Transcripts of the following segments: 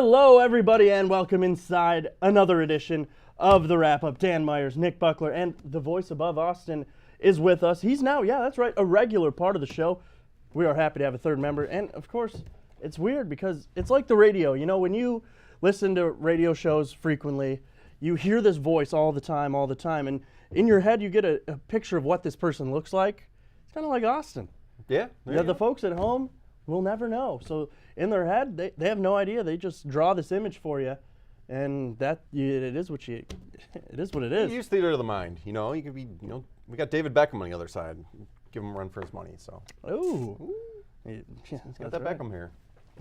Hello, everybody, and welcome inside another edition of The Wrap-Up. Dan Myers, Nick Buckler, and the voice above Austin is with us. He's now, yeah, that's right, a regular part of the show. We are happy to have a third member, and of course, it's weird because it's like the radio. You know, when you listen to radio shows frequently, you hear this voice all the time, and in your head you get a picture of what this person looks like. It's kind of like Austin. Yeah. The folks at home will never know. So in their head, they have no idea. They just draw this image for you, and it is what it is. You use theater of the mind. You know, you could be. You know, we got David Beckham on the other side. Give him a run for his money. So. Ooh. He's got that right. Beckham here.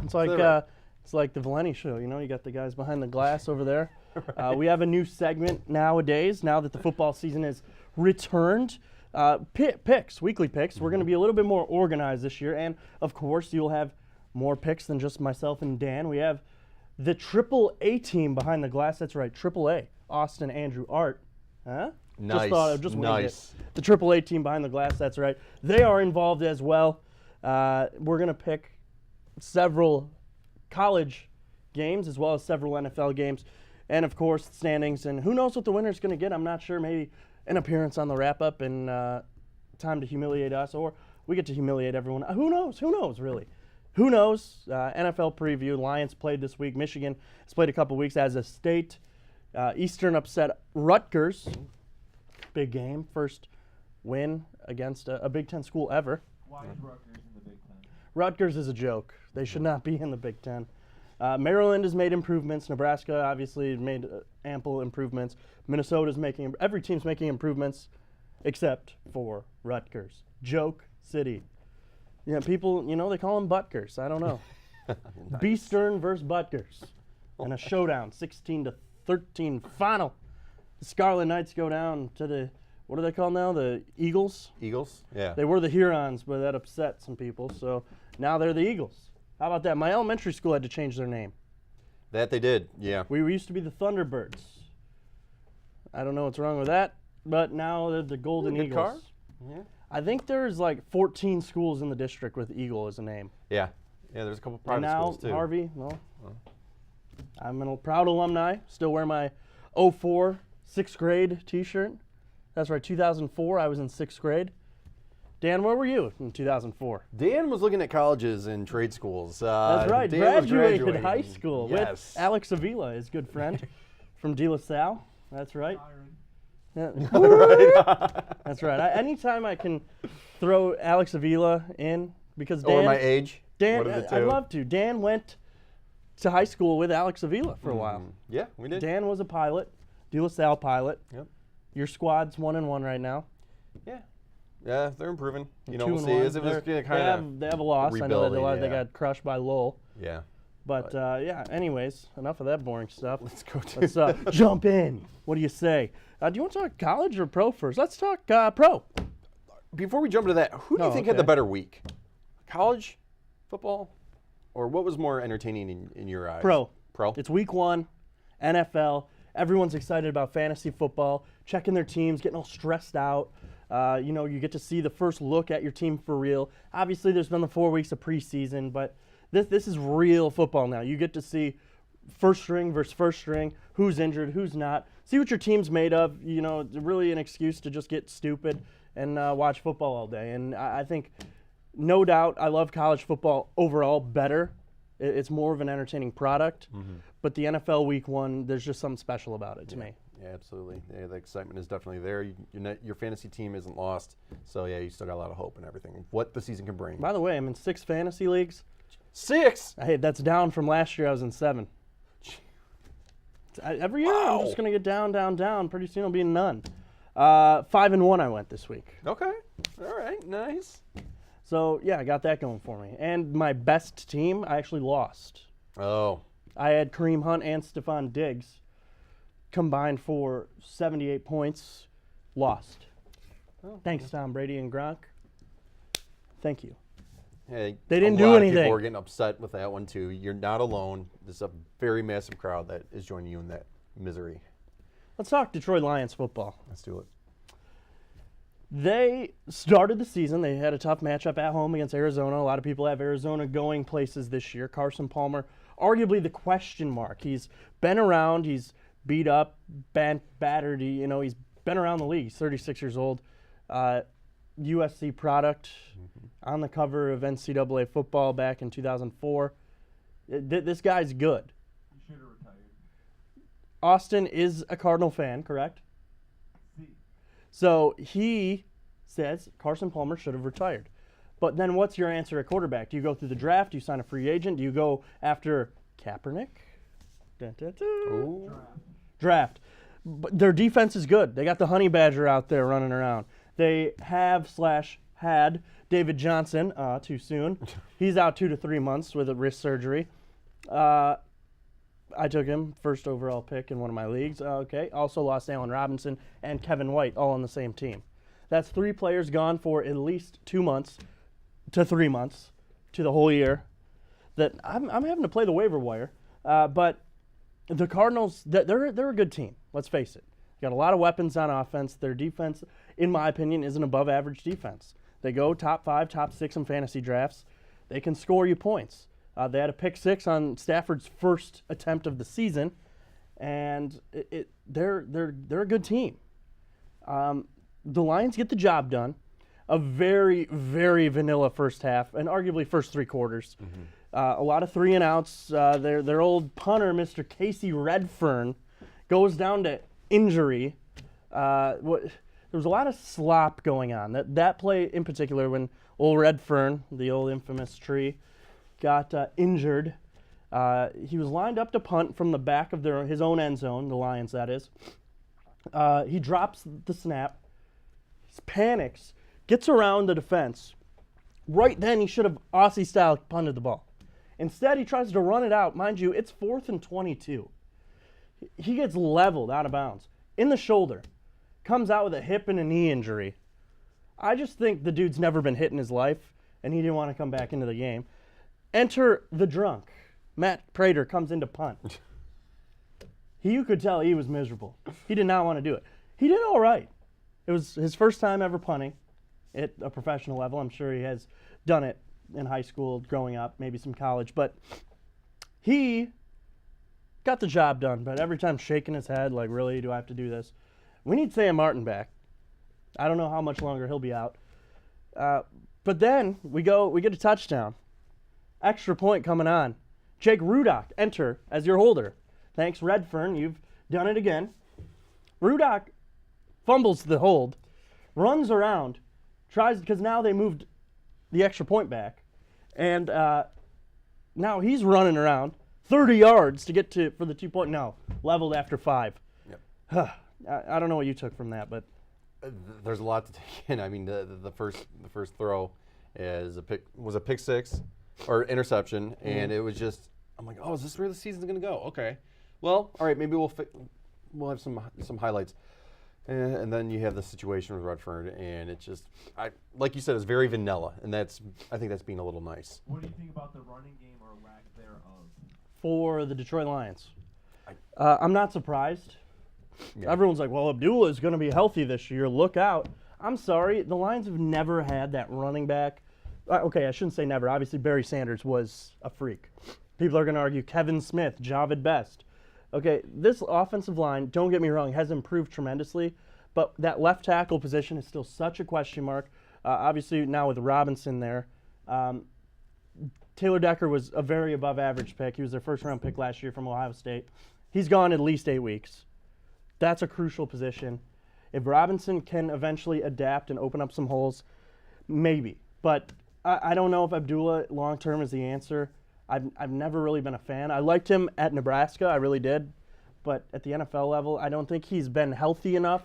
It's like the Valenti show. You know, you got the guys behind the glass over there. Right. We have a new segment nowadays. Now that the football season is returned. Weekly picks. We're going to be a little bit more organized this year, and of course, you'll have more picks than just myself and Dan. We have the Triple A team behind the glass. That's right, Triple A. Austin, Andrew, Art. Huh? Nice. Just nice. The Triple A team behind the glass. That's right. They are involved as well. We're going to pick several college games as well as several NFL games, and of course, standings. And who knows what the winner's going to get? I'm not sure. Maybe an appearance on the wrap-up and time to humiliate us, or we get to humiliate everyone. Who knows? Who knows, really? Who knows? NFL preview. Lions played this week. Michigan has played a couple weeks as a state. Eastern upset Rutgers. Big game. First win against a Big Ten school ever. Why is Rutgers in the Big Ten? Rutgers is a joke. They should not be in the Big Ten. Maryland has made improvements. Nebraska obviously made ample improvements. Every team's making improvements except for Rutgers. Joke City. Yeah, people, they call them Butgers. I don't know. Nice. Beastern versus Butgers. And a showdown, 16-13 final. The Scarlet Knights go down to the, what are they called now? The Eagles? Eagles, yeah. They were the Hurons, but that upset some people. So now they're the Eagles. How about that? My elementary school had to change their name. That they did, yeah. We used to be the Thunderbirds. I don't know what's wrong with that, but now they're the Golden Eagles. Car? Yeah. I think there's like 14 schools in the district with Eagle as a name. Yeah. Yeah, there's a couple private schools too. And now Harvey, I'm a proud alumni. Still wear my 04 6th grade t-shirt. That's right, 2004, I was in 6th grade. Dan, where were you in 2004? Dan was looking at colleges and trade schools. That's right, Dan graduated high school yes. with Alex Avila, his good friend from De La Salle. That's right. Yeah. That's right. Anytime I can throw Alex Avila in, because Dan, or my age. Dan, I'd love to. Dan went to high school with Alex Avila for a while. Yeah, we did. Dan was a pilot, De La Salle pilot. Yep. Your squad's 1-1 right now. Yeah. Yeah, they're improving. We'll 2-1. see. As if it's they have a loss. I know that they yeah. got crushed by Lowell. Yeah. But yeah, anyways, enough of that boring stuff. Let's go to Let's jump in. What do you say? Do you want to talk college or pro first? Let's talk pro. Before we jump into that, who do you think had the better week? College, football, or what was more entertaining in your eyes? Pro. Pro? It's week 1, NFL. Everyone's excited about fantasy football, checking their teams, getting all stressed out. You get to see the first look at your team for real. Obviously, there's been the 4 weeks of preseason, but this is real football now. You get to see first string versus first string, who's injured, who's not. See what your team's made of. Really an excuse to just get stupid and watch football all day. And I think, no doubt, I love college football overall better. It's more of an entertaining product. Mm-hmm. But the NFL week 1, there's just something special about it to me. Yeah, absolutely. Yeah, the excitement is definitely there. Your fantasy team isn't lost. So, yeah, you still got a lot of hope and everything. What the season can bring. By the way, I'm in 6 fantasy leagues. 6? Hey, that's down from last year. I was in 7. Every year, wow. I'm just going to get down. Pretty soon, I'll be in none. 5-1 I went this week. Okay. All right. Nice. So, yeah, I got that going for me. And my best team, I actually lost. Oh. I had Kareem Hunt and Stephon Diggs combined for 78 points. Lost. Oh, thanks, Tom Brady and Gronk. Thank you. Hey, they didn't do anything. People are getting upset with that one, too. You're not alone. There's a very massive crowd that is joining you in that misery. Let's talk Detroit Lions football. Let's do it. They started the season. They had a tough matchup at home against Arizona. A lot of people have Arizona going places this year. Carson Palmer arguably the question mark. He's been around. He's beat up, battered. He's been around the league. He's 36 years old. USC product, on the cover of NCAA football back in 2004. This guy's good. He should have retired. Austin is a Cardinal fan, correct? See. So he says Carson Palmer should have retired. But then what's your answer at quarterback? Do you go through the draft? Do you sign a free agent? Do you go after Kaepernick? Dun, dun, dun. Ooh. Draft. But their defense is good. They got the Honey Badger out there running around. They had David Johnson, too soon. He's out 2 to 3 months with a wrist surgery. I took him first overall pick in one of my leagues. Okay. Also lost Allen Robinson and Kevin White all on the same team. That's 3 players gone for at least 2 months to 3 months to the whole year. That I'm having to play the waiver wire. But the Cardinals, they're a good team. Let's face it. They got a lot of weapons on offense. Their defense, in my opinion, is an above-average defense. They go top 5, top 6 in fantasy drafts. They can score you points. They had a pick 6 on Stafford's first attempt of the season, and they're a good team. The Lions get the job done. A very, very vanilla first half, and arguably first 3 quarters. A lot of 3 and outs. Their old punter, Mr. Casey Redfern, goes down to injury. There was a lot of slop going on. That play in particular, when old Redfern, the old infamous tree, got injured. He was lined up to punt from the back of his own end zone, the Lions, that is. He drops the snap, panics, gets around the defense. Right then, he should have Aussie-style punted the ball. Instead, he tries to run it out. Mind you, it's 4th and 22. He gets leveled out of bounds in the shoulder. Comes out with a hip and a knee injury. I just think the dude's never been hit in his life, and he didn't want to come back into the game. Enter the drunk. Matt Prater comes in to punt. You could tell he was miserable. He did not want to do it. He did all right. It was his first time ever punting at a professional level. I'm sure he has done it in high school, growing up, maybe some college. But he got the job done. But every time shaking his head, like, really, do I have to do this? We need Sam Martin back. I don't know how much longer he'll be out. But then we get a touchdown. Extra point coming on. Jake Rudock, enter as your holder. Thanks, Redfern. You've done it again. Rudock fumbles the hold, runs around, tries, because now they moved the extra point back. And now he's running around 30 yards to get for the 2-point. No, leveled after 5. Yep. I don't know what you took from that, but there's a lot to take in. I mean, the first throw was a pick 6 or interception, and it was just, I'm like, oh, is this where the season's gonna go? Okay, well, all right, maybe we'll have some highlights, and then you have the situation with Redfern, and it just, like you said, it's very vanilla, and I think that's being a little nice. What do you think about the running game or lack thereof? For the Detroit Lions, I'm not surprised. Yeah. Everyone's like, well, Abdullah is going to be healthy this year. Look out. I'm sorry. The Lions have never had that running back. Okay, I shouldn't say never. Obviously, Barry Sanders was a freak. People are going to argue Kevin Smith, Javid Best. Okay, this offensive line, don't get me wrong, has improved tremendously, but that left tackle position is still such a question mark. Obviously, now with Robinson there. Taylor Decker was a very above average pick. He was their first-round pick last year from Ohio State. He's gone at least 8 weeks. That's a crucial position. If Robinson can eventually adapt and open up some holes, maybe. But I don't know if Abdullah long-term is the answer. I've never really been a fan. I liked him at Nebraska, I really did. But at the NFL level, I don't think he's been healthy enough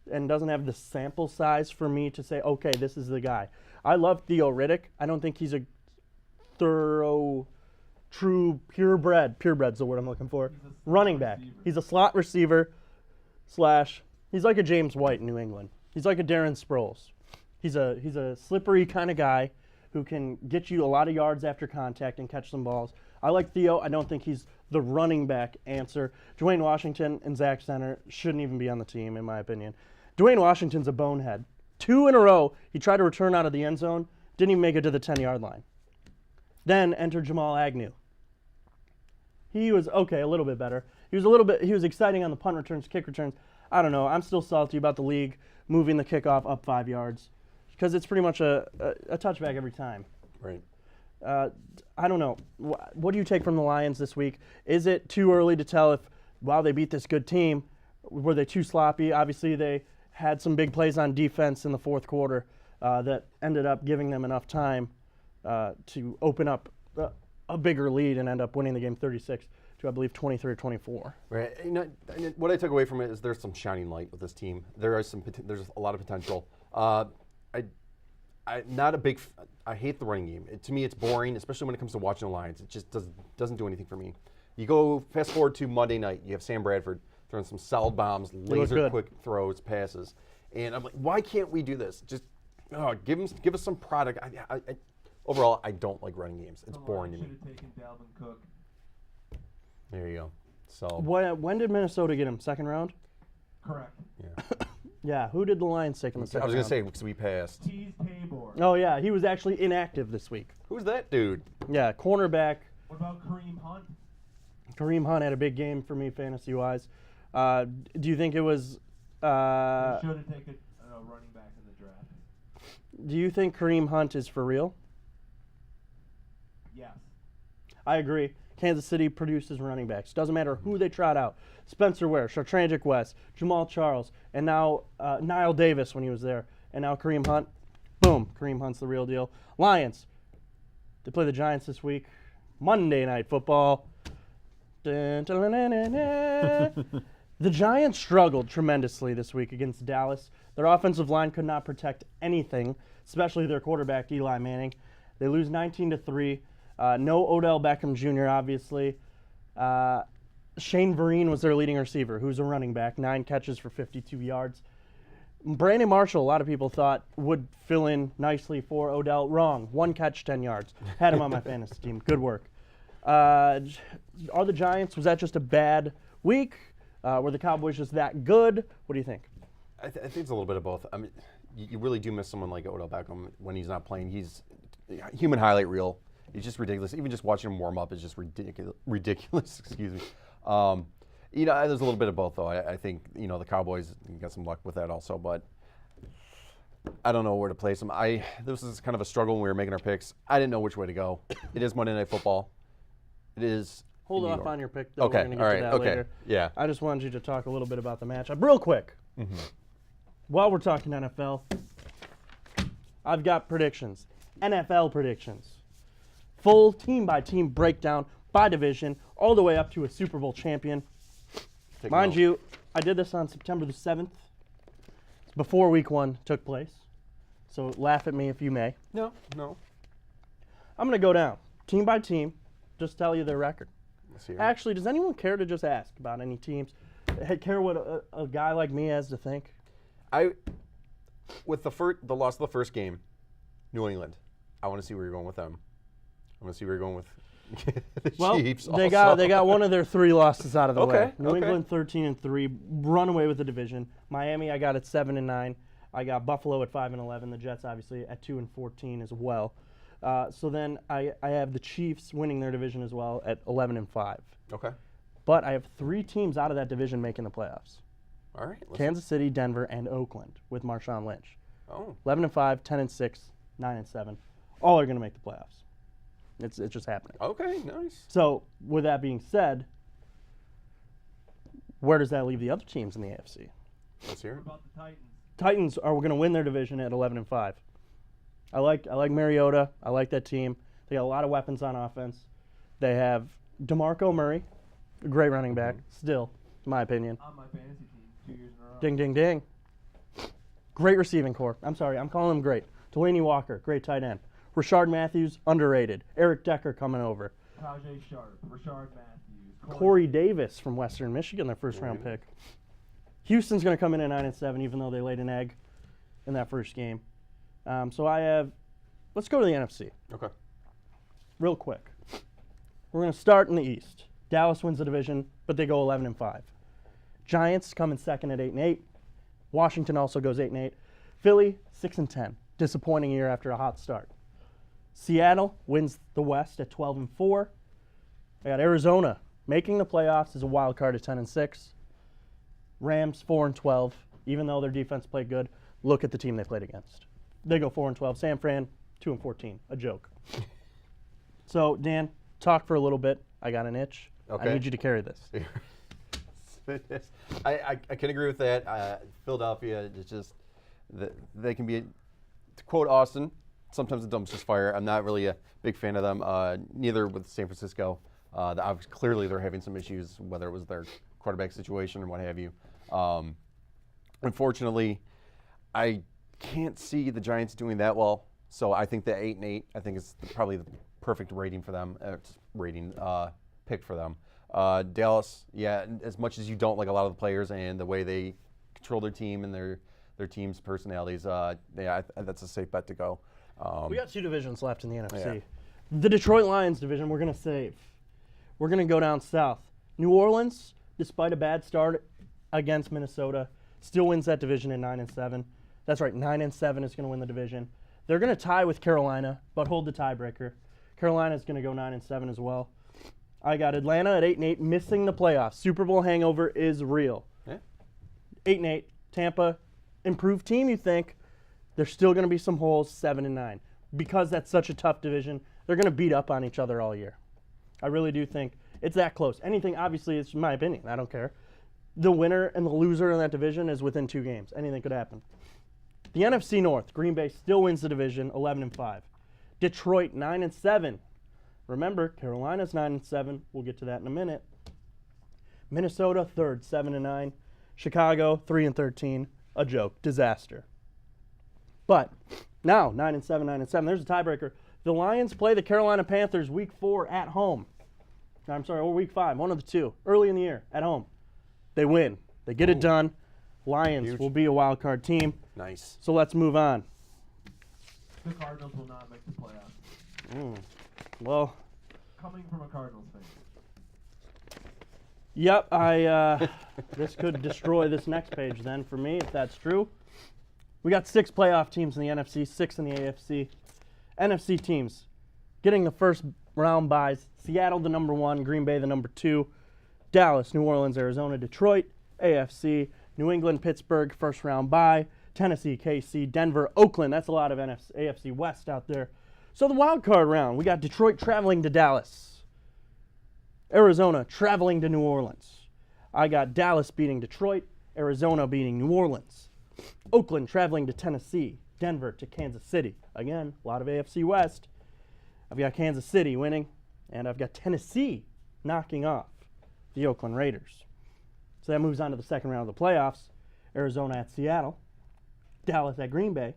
and doesn't have the sample size for me to say, okay, this is the guy. I love Theo Riddick. I don't think he's a thorough, true, purebred's the word I'm looking for, running back. He's a slot receiver. He's like a James White in New England. He's like a Darren Sproles. He's a slippery kind of guy who can get you a lot of yards after contact and catch some balls. I like Theo. I don't think he's the running back answer. Dwayne Washington and Zach Center shouldn't even be on the team, in my opinion. Dwayne Washington's a bonehead. 2 in a row, he tried to return out of the end zone, didn't even make it to the 10-yard line. Then enter Jamal Agnew. He was okay, a little bit better. He was exciting on the punt returns, kick returns. I don't know. I'm still salty about the league moving the kickoff up 5 yards because it's pretty much a touchback every time. Right. I don't know. What do you take from the Lions this week? Is it too early to tell if, while they beat this good team, were they too sloppy? Obviously, they had some big plays on defense in the fourth quarter that ended up giving them enough time to open up a bigger lead and end up winning the game 36 to, I believe, 23 or 24. Right. What I took away from it is there's some shining light with this team. There's a lot of potential. I hate the running game. To me, it's boring, especially when it comes to watching the Lions. It just doesn't do anything for me. You go fast forward to Monday night. You have Sam Bradford throwing some solid bombs, laser quick throws, passes, and I'm like, why can't we do this? Just give us some product. Overall, I don't like running games. It's boring to me. Should have taken Dalvin Cook. There you go. So When did Minnesota get him? Second round? Correct. yeah. Yeah. Who did the Lions take in the second I was round? gonna say because we passed. Tease Tabor. Oh, yeah. He was actually inactive this week. Who's that dude? Yeah, cornerback. What about Kareem Hunt? Kareem Hunt had a big game for me fantasy-wise. Do you think it was Should have taken a running back in the draft. do you think Kareem Hunt is for real? Yes. I agree. Kansas City produces running backs. Doesn't matter who they trot out. Spencer Ware, Chartrangic West, Jamal Charles, and now Niall Davis when he was there. And now Kareem Hunt. Boom. Kareem Hunt's the real deal. Lions. They play the Giants this week. Monday Night Football. Dun, dun, dun, dun, dun, dun. The Giants struggled tremendously this week against Dallas. Their offensive line could not protect anything, especially their quarterback, Eli Manning. They lose 19-3. No Odell Beckham Jr., obviously. Shane Vereen was their leading receiver, who's a running back, 9 catches for 52 yards. Brandon Marshall, a lot of people thought, would fill in nicely for Odell. Wrong. 1 catch, 10 yards. Had him on my fantasy team. Good work. Are the Giants, was that just a bad week? Were the Cowboys just that good? What do you think? I think it's a little bit of both. I mean, you really do miss someone like Odell Beckham when he's not playing. He's human highlight reel. He's just ridiculous. Even just watching him warm up is just ridiculous. Excuse me. There's a little bit of both, though. I think the Cowboys got some luck with that also, but I don't know where to place them. This is kind of a struggle when we were making our picks. I didn't know which way to go. It is Monday Night Football. It is. Hold in New off York. on your pick, though. Okay. We're going to get All to right. that Okay. later. Yeah. I just wanted you to talk a little bit about the matchup real quick. Mm-hmm. While we're talking NFL, I've got predictions. NFL predictions. Full team-by-team breakdown by division, all the way up to a Super Bowl champion. Take Mind note. you, I did this on September the 7th, before Week 1 took place. So laugh at me if you may. No. I'm going to go down, team by team, just tell you their record. Let's hear it. Actually, does anyone care to just ask about any teams? Care what a guy like me has to think? With the loss of the first game, New England. I want to see where you're going with them. I want to see where you're going with the Chiefs. They also. got one of their 3 losses out of the way. Okay, New okay. England 13-3, run away with the division. Miami, I got at 7-9. I got Buffalo at 5-11. The Jets, obviously, at 2-14 as well. So then I have the Chiefs winning their division as well at 11-5. Okay. But I have 3 teams out of that division making the playoffs: All right. Kansas City, Denver, and Oakland with Marshawn Lynch. Oh. 11-5, 10-6, 9-7. All are going to make the playoffs. It's just happening. Okay. Nice. So, with that being said, where does that leave the other teams in the AFC? Let's hear What it. about the Titans? Titans are going to win their division at 11-5. I like Mariota. I like that team. They got a lot of weapons on offense. They have DeMarco Murray, a great running back, still, in my opinion. On my fantasy team, 2 years in a row. Ding, ding, ding. Great receiving core. I'm sorry, I'm calling him great. Delaney Walker, great tight end. Rashard Matthews, underrated. Eric Decker coming over. Tajay Sharp, Rashard Matthews, Corey Davis from Western Michigan, their first-round pick. Houston's going to come in at 9-7, even though they laid an egg in that first game. So I have. Let's go to the NFC Okay. real quick. We're going to start in the East. Dallas wins the division, but they go 11-5. Giants come in second at 8-8. Washington also goes 8-8. Philly 6-10. Disappointing year after a hot start. Seattle wins the West at 12-4. I got Arizona making the playoffs is a wild card at 10-6. Rams 4-12. Even though their defense played good, look at the team they played against. They go 4-12. San Fran 2-14. A joke. So Dan, talk for a little bit. I got an itch. Okay. I need you to carry this. I can agree with that. Philadelphia is just they can be, to quote Austin, sometimes a dumpster fire. I'm not really a big fan of them. Neither with San Francisco. Clearly they're having some issues, whether it was their quarterback situation or what have you. Unfortunately, I can't see the Giants doing that well. So I think that 8-8, I think is probably the perfect rating for them. Pick for them. Dallas, yeah. As much as you don't like a lot of the players and the way they control their team and their team's personalities, that's a safe bet to go. We got 2 divisions left in the NFC. Yeah. The Detroit Lions division we're going to save. We're going to go down south. New Orleans, despite a bad start against Minnesota, still wins that division at 9-7. That's right, 9-7 is going to win the division. They're going to tie with Carolina, but hold the tiebreaker. Carolina is going to go 9-7 as well. I got Atlanta at 8-8, missing the playoffs. Super Bowl hangover is real. Yeah. 8-8. Tampa, improved team, you think. There's still going to be some holes, 7-9. Because that's such a tough division, they're going to beat up on each other all year. I really do think it's that close. Anything, obviously, it's my opinion. I don't care. The winner and the loser in that division is within 2 games. Anything could happen. The NFC North, Green Bay still wins the division, 11-5. Detroit, 9-7. Remember, Carolina's 9-7. We'll get to that in a minute. Minnesota, third, 7-9. Chicago, 3-13. A joke, disaster. But now, 9-7, 9-7. There's a tiebreaker. The Lions play the Carolina Panthers week 4 at home. Or week 5, one of the 2, early in the year, at home. They win. They get it done. Lions Huge. will be a wild card team. Nice. So let's move on. The Cardinals will not make the playoffs. Well, Coming from a Cardinals fan. yep, this could destroy this next page then for me, if that's true. We got 6 playoff teams in the NFC, 6 in the AFC. NFC teams getting the first round byes. Seattle, the number 1. Green Bay, the number 2. Dallas, New Orleans, Arizona, Detroit. AFC, New England, Pittsburgh, first round bye. Tennessee, KC, Denver, Oakland. That's a lot of AFC West out there. So the wild card round, we got Detroit traveling to Dallas. Arizona traveling to New Orleans. I got Dallas beating Detroit. Arizona beating New Orleans. Oakland traveling to Tennessee. Denver to Kansas City. Again, a lot of AFC West. I've got Kansas City winning, and I've got Tennessee knocking off the Oakland Raiders. So that moves on to the second round of the playoffs. Arizona at Seattle. Dallas at Green Bay.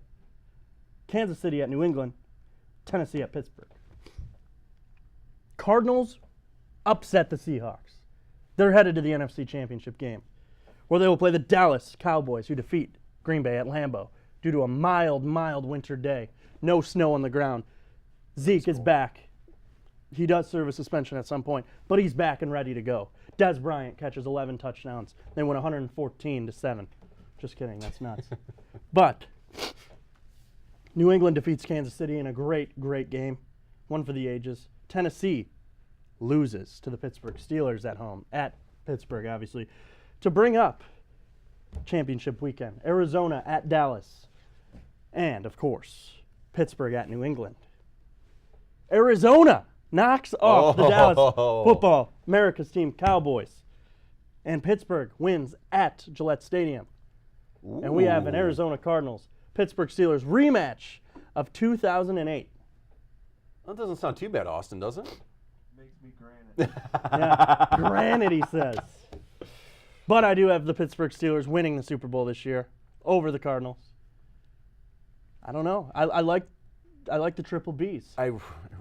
Kansas City at New England. Tennessee at Pittsburgh. Cardinals upset the Seahawks. They're headed to the NFC Championship game, where they will play the Dallas Cowboys, who defeat Green Bay at Lambeau due to a mild winter day. No snow on the ground. Zeke is back. He does serve a suspension at some point, but he's back and ready to go. Des Bryant catches 11 touchdowns. They win 114-7. Just kidding, that's nuts. But New England defeats Kansas City in a great game. One for the ages. Tennessee loses to the Pittsburgh Steelers at home, at Pittsburgh, obviously, to bring up championship weekend. Arizona at Dallas. And, of course, Pittsburgh at New England. Arizona knocks off the Dallas football, America's team, Cowboys. And Pittsburgh wins at Gillette Stadium. And we have an Arizona Cardinals, Pittsburgh Steelers rematch of 2008. That doesn't sound too bad, Austin, does it? Makes me granite. Yeah, granted, he says. But I do have the Pittsburgh Steelers winning the Super Bowl this year over the Cardinals. I don't know. I like the triple Bs. I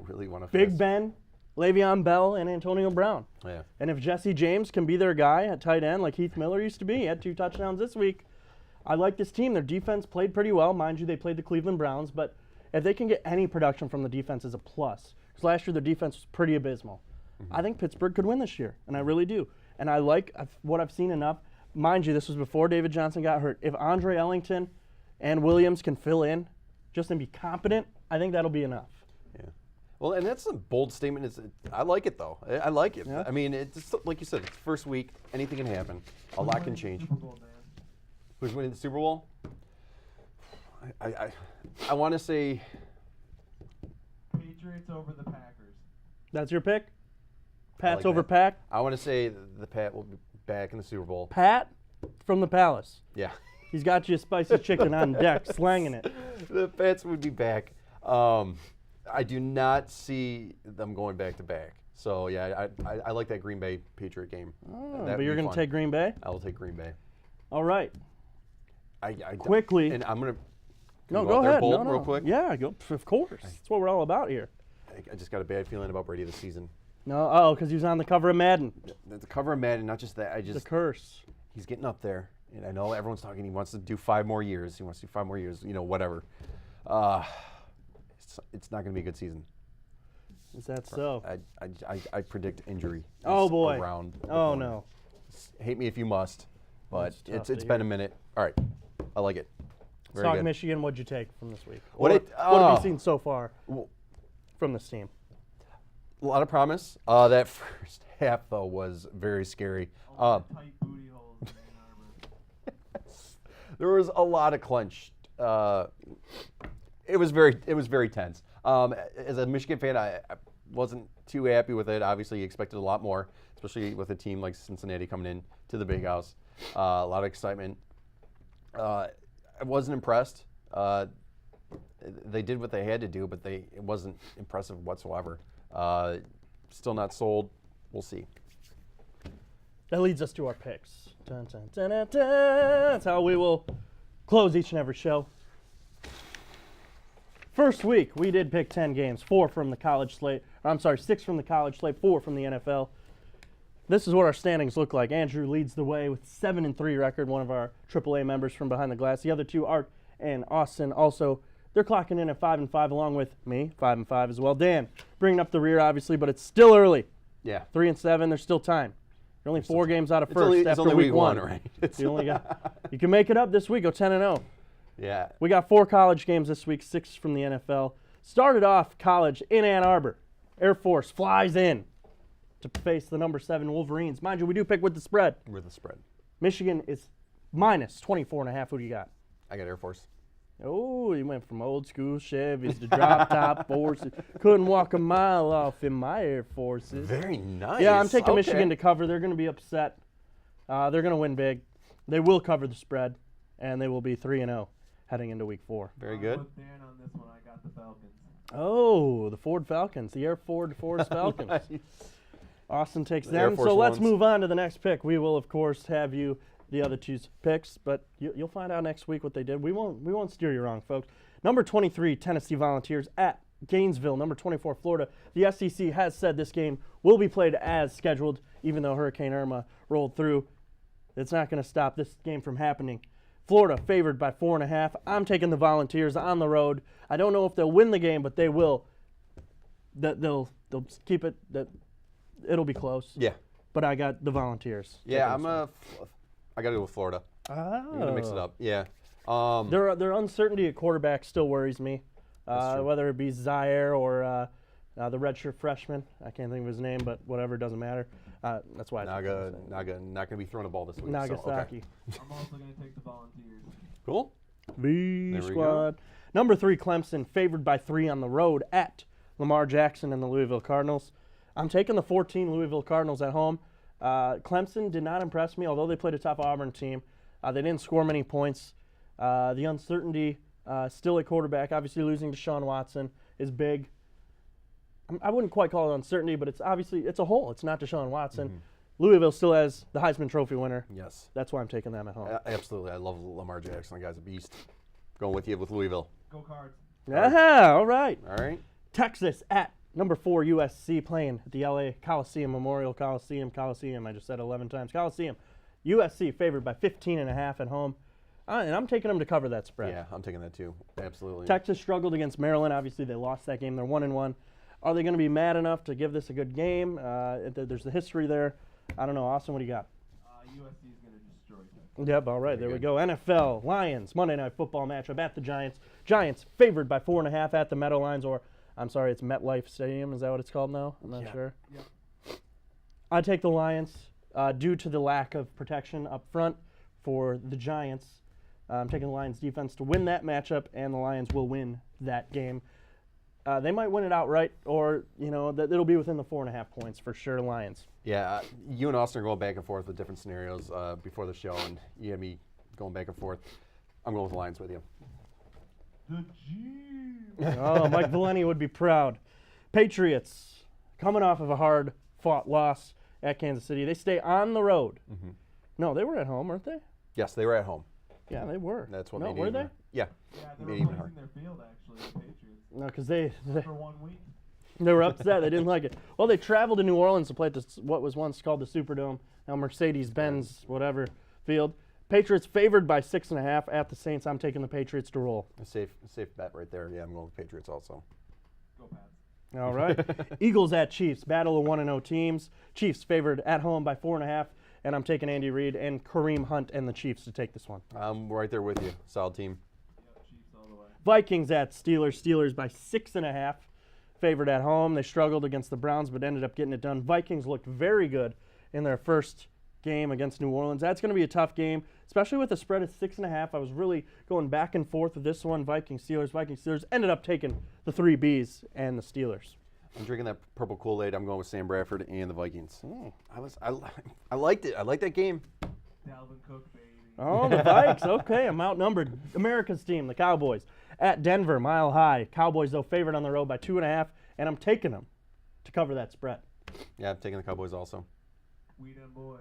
really want to. Big Ben, Le'Veon Bell, and Antonio Brown. Yeah. And if Jesse James can be their guy at tight end like Heath Miller used to be, he had 2 touchdowns this week. I like this team. Their defense played pretty well. Mind you, they played the Cleveland Browns, but if they can get any production from the defense is a plus. Because last year their defense was pretty abysmal. I think Pittsburgh could win this year, and I really do. And I like what I've seen enough. Mind you, this was before David Johnson got hurt. If Andre Ellington and Williams can fill in just and be competent, I think that'll be enough. Yeah. Well, and that's a bold statement. I like it though. I like it. Yeah. I mean, it's like you said, it's first week. Anything can happen. A lot can change. Super Bowl, man. Who's winning the Super Bowl? I want to say Patriots over the Packers. That's your pick? Pat's like over that. Pack? I want to say the Pat will be back in the Super Bowl. Pat from the Palace. Yeah. He's got you a spicy chicken on deck, slanging it. The Pats would be back. I do not see them going back to back. So yeah, I like that Green Bay Patriot game. Oh, That but would you're be going to fun. take Green Bay? I will take Green Bay. All right. I Quickly. and I'm gonna No, go go out there ahead. bold No, real no. quick. Yeah, go. Of course. That's what we're all about here. I just got a bad feeling about Brady this season. No, because he was on the cover of Madden. The cover of Madden, not just that. The curse. He's getting up there, and I know everyone's talking. He wants to do 5 more years. He wants to do 5 more years. You know, whatever. It's not going to be a good season. Is that so? I predict injury. Oh, is boy. Around the Oh, corner. no. Hate me if you must, but That's tough it's to been hear. a minute. All right, I like it. Very Talk good. Michigan, what'd you take from this week? What Or it- what have oh. you seen so far Well, from this team? a lot of promise. That first half though was very scary. All the tight booty holes in Ann Arbor. There was a lot of clenched. It was very tense. As a Michigan fan, I wasn't too happy with it. Obviously, you expected a lot more, especially with a team like Cincinnati coming in to the Big House. A lot of excitement. I wasn't impressed. They did what they had to do, but it wasn't impressive whatsoever. Still not sold. We'll see. That leads us to our picks. Dun, dun, dun, dun, dun. That's how we will close each and every show. First week, we did pick 10 games, 4 from the college slate. I'm sorry, 6 from the college slate, 4 from the NFL. This is what our standings look like. Andrew leads the way with 7-3 record, one of our AAA members from behind the glass. The other two, Art and Austin, also, they're clocking in at 5-5, along with me, 5-5 as well. Dan, bringing up the rear, obviously, but it's still early. Yeah. 3-7, there's still time. You're only 4 games out of It's first only- it's after only week week 1. one, right? You only got. You can make it up this week. Go 10-0. Yeah. We got 4 college games this week, 6 from the NFL. Started off college in Ann Arbor. Air Force flies in to face the number 7 Wolverines. Mind you, we do pick with the spread. With the spread. Michigan is minus 24.5. Who do you got? I got Air Force. Oh, you went from old school Chevys to drop top Forces. Couldn't walk a mile off in my Air Forces. Very nice. Yeah, I'm taking Okay. Michigan to cover. They're going to be upset. They're going to win big. They will cover the spread, and they will be 3-0 heading into week 4. Very I'm good. with Dan on this one. I got the Falcons. Oh, the Ford Falcons, the Air Ford Forest Falcons. Nice. Austin takes The Air them. Force So let's Ones. move on to the next pick. We will, of course, have you the other two's picks, but you'll find out next week what they did. We won't steer you wrong, folks. Number 23, Tennessee Volunteers at Gainesville. Number 24, Florida. The SEC has said this game will be played as scheduled, even though Hurricane Irma rolled through. It's not going to stop this game from happening. Florida favored by 4.5. I'm taking the Volunteers on the road. I don't know if they'll win the game, but they will. They'll keep it. It'll be close. Yeah. But I got the Volunteers. Yeah, taking this I got to go with Florida. one. I'm going to mix it up. Yeah. Their uncertainty at quarterback still worries me. That's true. Whether it be Zaire or the redshirt freshman. I can't think of his name, but whatever, doesn't matter. That's why. Naga, not going to be throwing a ball this week. so, Nagasaki. okay. I'm also going to take the Volunteers. Cool. B There we squad. Number 3, Clemson, favored by 3 on the road at Lamar Jackson and the Louisville Cardinals. I'm taking the 14 Louisville Cardinals at home. Clemson did not impress me, although they played a tough Auburn team. They didn't score many points. The uncertainty still at quarterback, obviously losing Deshaun Watson is big. I wouldn't quite call it uncertainty, but it's a hole. It's not Deshaun Watson. Louisville still has the Heisman Trophy winner. Yes. That's why I'm taking them at home. Absolutely. I love Lamar Jackson. The guy's a beast. Going with you with Louisville. Go Cards. Yeah, all right. All right. Texas at number 4 USC playing at the LA Coliseum, Memorial Coliseum. I just said 11 times. Coliseum. USC favored by 15.5 at home. And I'm taking them to cover that spread. Yeah, I'm taking that too. Absolutely. Texas struggled against Maryland. Obviously, they lost that game. They're 1-1. Are they going to be mad enough to give this a good game? There's the history there. I don't know. Austin, what do you got? USC is going to destroy Texas. Yep, all right, there Very we go. NFL, Lions, Monday Night Football matchup at the Giants. Giants favored by 4.5 at the Meadowlands, or I'm sorry, it's MetLife Stadium. Is that what it's called now? I'm not Yeah. sure. Yep. I take the Lions due to the lack of protection up front for the Giants. I'm taking the Lions defense to win that matchup, and the Lions will win that game. They might win it outright, or it'll be within the 4.5 points for sure. Lions. Yeah, you and Austin are going back and forth with different scenarios before the show, and you had me going back and forth. I'm going with the Lions with you. The G. Oh, Mike Valeni would be proud. Patriots coming off of a hard-fought loss at Kansas City. They stay on the road. Mm-hmm. No, they were at home, weren't they? Yes, they were at home. Yeah, they were. That's what no, made it were even they? hard. Yeah. Yeah, they Made were it even placing hard. their field actually, the Patriots. No, because they For 1 week. They were upset. They didn't like it. Well, they traveled to New Orleans to play at what was once called the Superdome, now Mercedes-Benz, whatever, field. Patriots favored by 6.5 at the Saints. I'm taking the Patriots to roll. A safe bet right there. Yeah, I'm going with Patriots also. Go Pats. All right. Eagles at Chiefs. Battle of 1-0 teams. Chiefs favored at home by 4.5, and I'm taking Andy Reid and Kareem Hunt and the Chiefs to take this one. I'm right there with you. Solid team. Yep, Chiefs all the way. Vikings at Steelers. Steelers by 6.5. Favored at home. They struggled against the Browns, but ended up getting it done. Vikings looked very good in their first game against New Orleans. That's going to be a tough game, especially with a spread of 6.5. I was really going back and forth with this one. Vikings, Steelers. Ended up taking the 3 Bs and the Steelers. I'm drinking that purple Kool-Aid. I'm going with Sam Bradford and the Vikings. I liked it. I liked that game. Dalvin Cook, baby. Oh, the Vikes. Okay, I'm outnumbered. America's team, the Cowboys. At Denver, Mile High. Cowboys, though, favored on the road by 2.5, and I'm taking them to cover that spread. Yeah, I'm taking the Cowboys also. We them boys.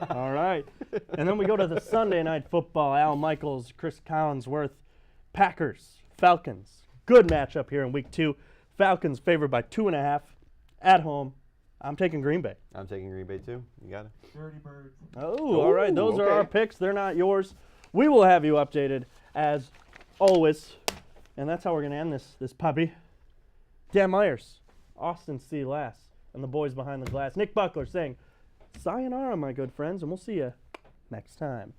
All right. And then we go to the Sunday night football. Al Michaels, Chris Collinsworth, Packers, Falcons. Good matchup here in week 2. Falcons favored by 2.5 at home. I'm taking Green Bay. I'm taking Green Bay too. You got it. Dirty Birds. Oh, all right. Those are okay. our picks. They're not yours. We will have you updated as always. And that's how we're going to end this puppy. Dan Myers, Austin C. Lass, and the boys behind the glass. Nick Buckler saying, sayonara, my good friends, and we'll see you next time.